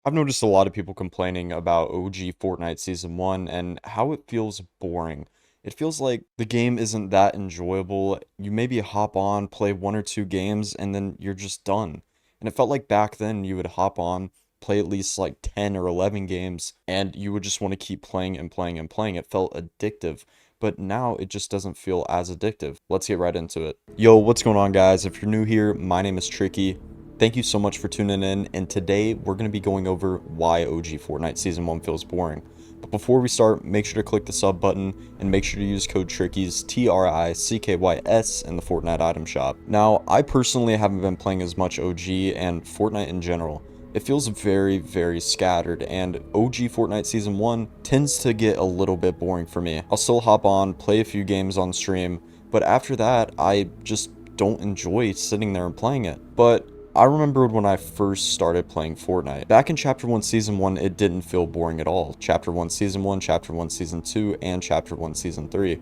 I've noticed a lot of people complaining about OG Fortnite Season 1 and how it feels boring. It feels like the game isn't that enjoyable. You maybe hop on, play one or two games, and then you're just done. And it felt like back then you would hop on, play at least like 10 or 11 games, and you would just want to keep playing and playing and playing. It felt addictive. But now it just doesn't feel as addictive. Let's get right into it. Yo, what's going on, guys? If you're new here, my name is Tricky. Thank you so much for tuning in, and today we're going to be going over why OG Fortnite Season 1 feels boring. But before we start, make sure to click the sub button and make sure to use code TRICKYS, TRICKYS, in the Fortnite item shop. Now, I personally haven't been playing as much OG and Fortnite in general. It feels very, very scattered, and OG Fortnite Season 1 tends to get a little bit boring for me. I'll still hop on, play a few games on stream, but after that, I just don't enjoy sitting there and playing it. But I remembered when I first started playing Fortnite. Back in Chapter 1 Season 1, it didn't feel boring at all. Chapter 1 Season 1, Chapter 1 Season 2, and Chapter 1 Season 3.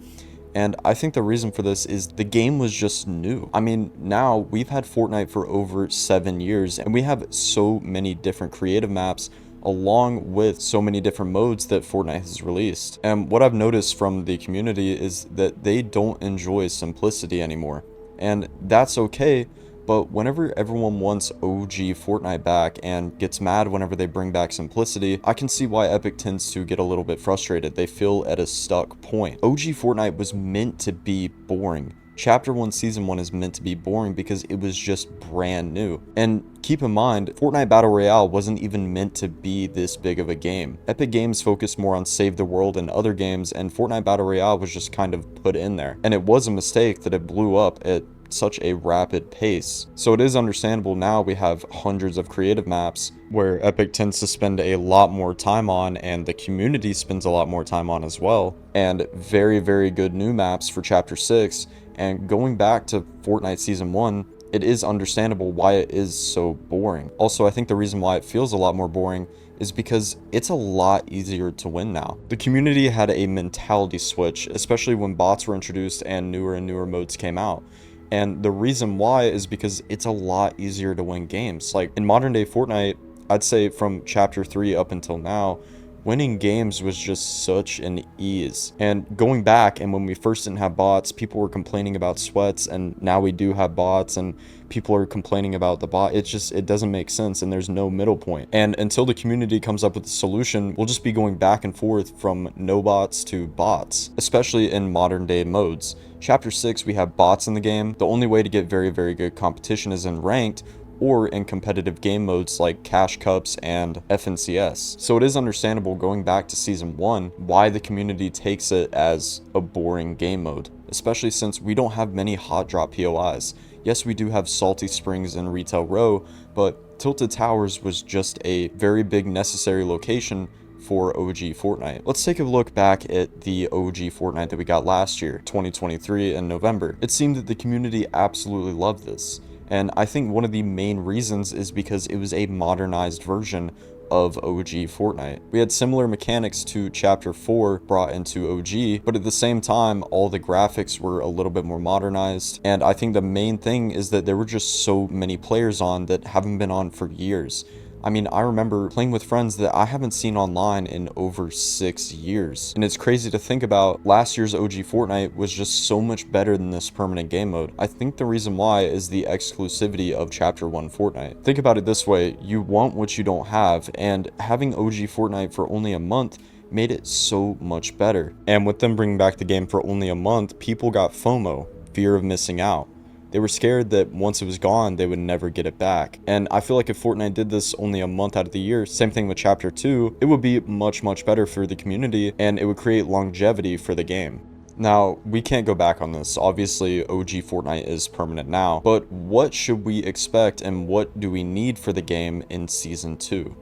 And I think the reason for this is the game was just new. I mean, now we've had Fortnite for over 7 years, and we have so many different creative maps along with so many different modes that Fortnite has released. And what I've noticed from the community is that they don't enjoy simplicity anymore. And that's okay. But whenever everyone wants OG Fortnite back and gets mad whenever they bring back simplicity, I can see why Epic tends to get a little bit frustrated. They feel at a stuck point. OG Fortnite was meant to be boring. Chapter 1 Season 1 is meant to be boring because it was just brand new. And keep in mind, Fortnite Battle Royale wasn't even meant to be this big of a game. Epic Games focused more on Save the World and other games, and Fortnite Battle Royale was just kind of put in there. And it was a mistake that it blew up at such a rapid pace. So it is understandable now we have hundreds of creative maps where Epic tends to spend a lot more time on, and the community spends a lot more time on as well, and very, very good new maps for Chapter 6. And going back to Fortnite Season 1, it is understandable why it is so boring. Also, I think the reason why it feels a lot more boring is because it's a lot easier to win now. The community had a mentality switch, especially when bots were introduced and newer modes came out. And the reason why is because it's a lot easier to win games. Like in modern day Fortnite, I'd say from Chapter 3 up until now, winning games was just such an ease. And going back, and when we first didn't have bots, people were complaining about sweats, and now we do have bots and people are complaining about the bot. It doesn't make sense, and there's no middle point. And until the community comes up with a solution, we'll just be going back and forth from no bots to bots, especially in modern day modes. Chapter 6, we have bots in the game. The only way to get very, very good competition is in ranked, or in competitive game modes like Cash Cups and FNCS. So it is understandable going back to Season 1 why the community takes it as a boring game mode, especially since we don't have many hot drop POIs. Yes, we do have Salty Springs and Retail Row, but Tilted Towers was just a very big necessary location for OG Fortnite. Let's take a look back at the OG Fortnite that we got last year, 2023 in November. It seemed that the community absolutely loved this. And I think one of the main reasons is because it was a modernized version of OG Fortnite. We had similar mechanics to Chapter 4 brought into OG, but at the same time, all the graphics were a little bit more modernized. And I think the main thing is that there were just so many players on that haven't been on for years. I mean, I remember playing with friends that I haven't seen online in over 6 years. And it's crazy to think about. Last year's OG Fortnite was just so much better than this permanent game mode. I think the reason why is the exclusivity of Chapter 1 Fortnite. Think about it this way, you want what you don't have, and having OG Fortnite for only a month made it so much better. And with them bringing back the game for only a month, people got FOMO, fear of missing out. They were scared that once it was gone, they would never get it back. And I feel like if Fortnite did this only a month out of the year, same thing with Chapter 2, it would be much, much better for the community, and it would create longevity for the game. Now, we can't go back on this. Obviously, OG Fortnite is permanent now, but what should we expect and what do we need for the game in Season 2?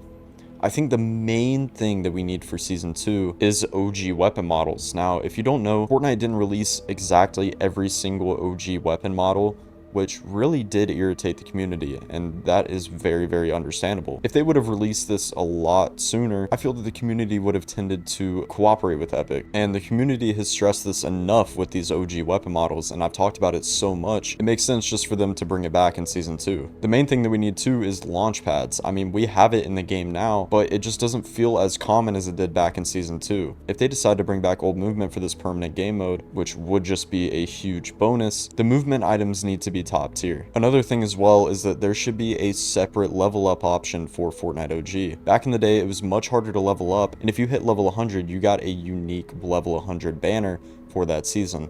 I think the main thing that we need for Season 2 is OG weapon models. Now, if you don't know, Fortnite didn't release exactly every single OG weapon model which really did irritate the community, and that is very, very understandable. If they would have released this a lot sooner, I feel that the community would have tended to cooperate with Epic, and the community has stressed this enough with these OG weapon models, and I've talked about it so much, it makes sense just for them to bring it back in Season 2. The main thing that we need too is launch pads. I mean, we have it in the game now, but it just doesn't feel as common as it did back in Season 2. If they decide to bring back old movement for this permanent game mode, which would just be a huge bonus, the movement items need to be top tier. Another thing as well is that there should be a separate level up option for Fortnite OG. Back in the day, it was much harder to level up, and if you hit level 100, you got a unique level 100 banner for that season.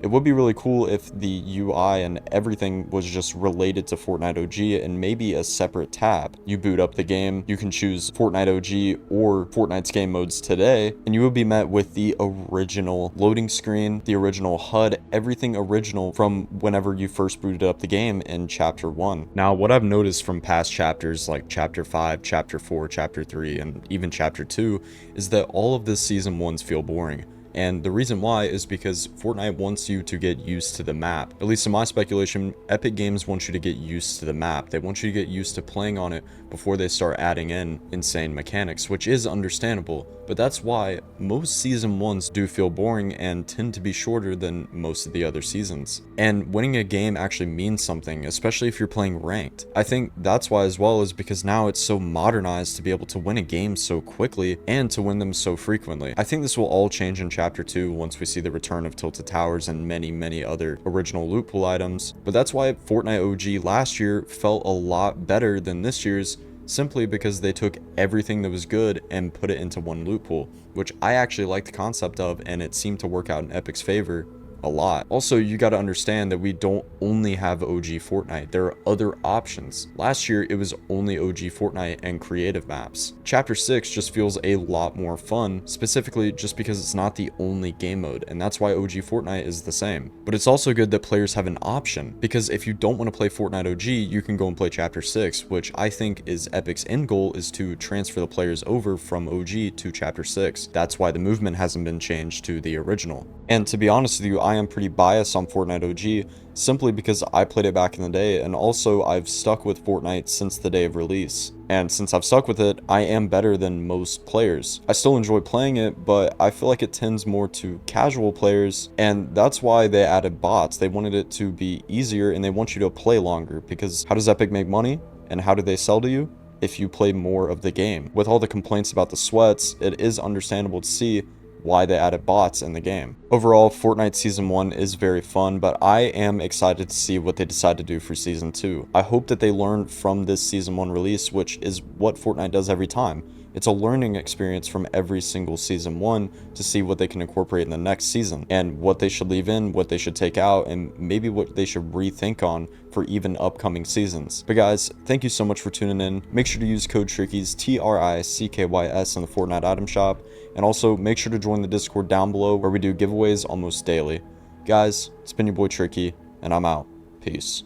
It would be really cool if the UI and everything was just related to Fortnite OG and maybe a separate tab. You boot up the game, you can choose Fortnite OG or Fortnite's game modes today, and you will be met with the original loading screen, the original HUD, everything original from whenever you first booted up the game in Chapter 1. Now, what I've noticed from past chapters like Chapter 5, Chapter 4, Chapter 3, and even Chapter 2 is that all of the Season 1s feel boring. And the reason why is because Fortnite wants you to get used to the map. At least in my speculation, Epic Games wants you to get used to the map. They want you to get used to playing on it before they start adding in insane mechanics, which is understandable. But that's why most Season 1s do feel boring and tend to be shorter than most of the other seasons. And winning a game actually means something, especially if you're playing ranked. I think that's why as well, is because now it's so modernized to be able to win a game so quickly and to win them so frequently. I think this will all change in Chapter 2 once we see the return of Tilted Towers and many other original loot pool items. But that's why Fortnite OG last year felt a lot better than this year's, simply because they took everything that was good and put it into one loot pool, which I actually like the concept of, and it seemed to work out in Epic's favor a lot. Also, you got to understand that we don't only have OG Fortnite. There are other options. Last year, it was only OG Fortnite and creative maps. Chapter 6 just feels a lot more fun, specifically just because it's not the only game mode, and that's why OG Fortnite is the same. But it's also good that players have an option, because if you don't want to play Fortnite OG, you can go and play Chapter 6, which I think is Epic's end goal, is to transfer the players over from OG to Chapter 6. That's why the movement hasn't been changed to the original. And to be honest with you, I am pretty biased on Fortnite OG, simply because I played it back in the day, and also I've stuck with Fortnite since the day of release. And since I've stuck with it, I am better than most players. I still enjoy playing it, but I feel like it tends more to casual players, and that's why they added bots. They wanted it to be easier, and they want you to play longer, because how does Epic make money? And how do they sell to you? If you play more of the game. With all the complaints about the sweats, it is understandable to see why they added bots in the game. Overall, Fortnite Season 1 is very fun, but I am excited to see what they decide to do for Season 2. I hope that they learn from this Season 1 release, which is what Fortnite does every time. It's a learning experience from every single Season 1 to see what they can incorporate in the next season, and what they should leave in, what they should take out, and maybe what they should rethink on for even upcoming seasons. But guys, thank you so much for tuning in. Make sure to use code TRICKYS, TRICKYS, in the Fortnite item shop, and also make sure to join the Discord down below where we do giveaways almost daily. Guys, it's been your boy Tricky, and I'm out. Peace.